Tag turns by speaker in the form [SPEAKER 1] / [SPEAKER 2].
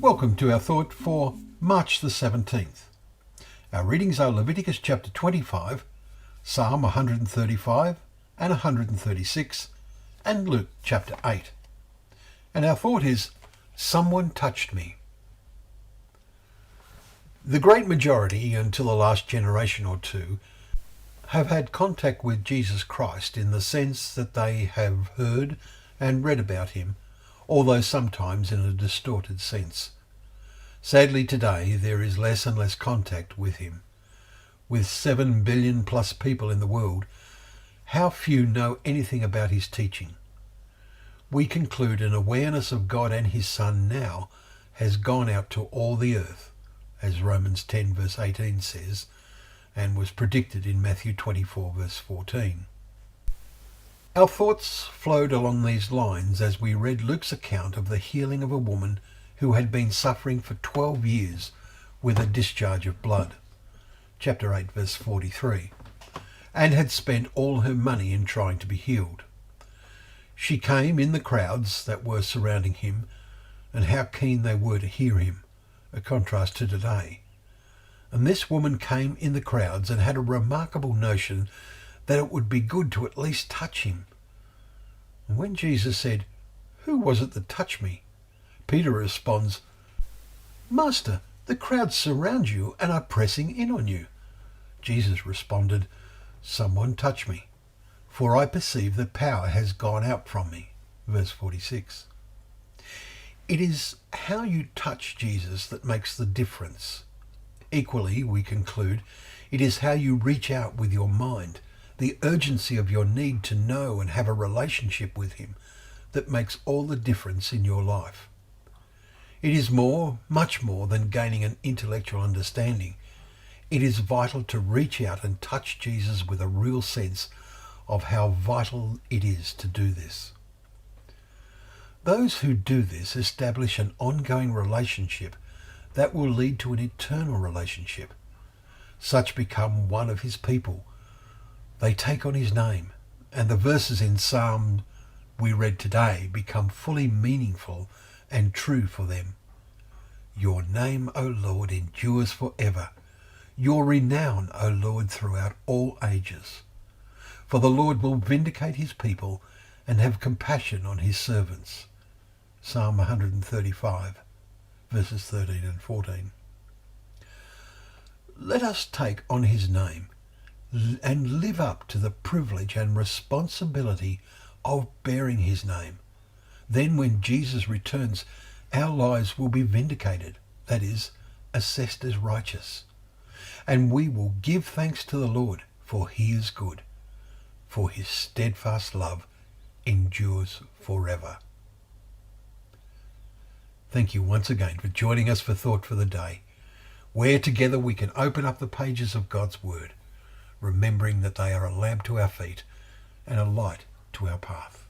[SPEAKER 1] Welcome to our thought for March the 17th. Our readings are Leviticus chapter 25, Psalm 135 and 136, and Luke chapter 8. And our thought is, someone touched me. The great majority, until the last generation or two, have had contact with Jesus Christ in the sense that they have heard and read about him, although sometimes in a distorted sense. Sadly today there is less and less contact with him. With 7 billion plus people in the world, how few know anything about his teaching? We conclude an awareness of God and his Son now has gone out to all the earth, as Romans 10 verse 18 says, and was predicted in Matthew 24 verse 14. Our thoughts flowed along these lines as we read Luke's account of the healing of a woman who had been suffering for 12 years with a discharge of blood, chapter 8 verse 43, and had spent all her money in trying to be healed. She came in the crowds that were surrounding him, and how keen they were to hear him, a contrast to today. And this woman came in the crowds and had a remarkable notion that it would be good to at least touch him. And when Jesus said, "Who was it that touched me?" Peter responds, "Master, the crowds surround you and are pressing in on you." Jesus responded, "Someone touched me, for I perceive that power has gone out from me." Verse 46. It is how you touch Jesus that makes the difference. Equally, we conclude, it is how you reach out with your mind, the urgency of your need to know and have a relationship with him, that makes all the difference in your life. It is more, much more than gaining an intellectual understanding. It is vital to reach out and touch Jesus with a real sense of how vital it is to do this. Those who do this establish an ongoing relationship that will lead to an eternal relationship. Such become one of his people. They take on his name, and the verses in Psalm we read today become fully meaningful and true for them. Your name, O Lord, endures forever. Your renown, O Lord, throughout all ages. For the Lord will vindicate his people and have compassion on his servants. Psalm 135, verses 13 and 14. Let us take on his name and live up to the privilege and responsibility of bearing his name. Then when Jesus returns, our lives will be vindicated, that is, assessed as righteous. And we will give thanks to the Lord, for he is good, for his steadfast love endures forever. Thank you once again for joining us for Thought for the Day, where together we can open up the pages of God's Word, remembering that they are a lamp to our feet and a light to our path.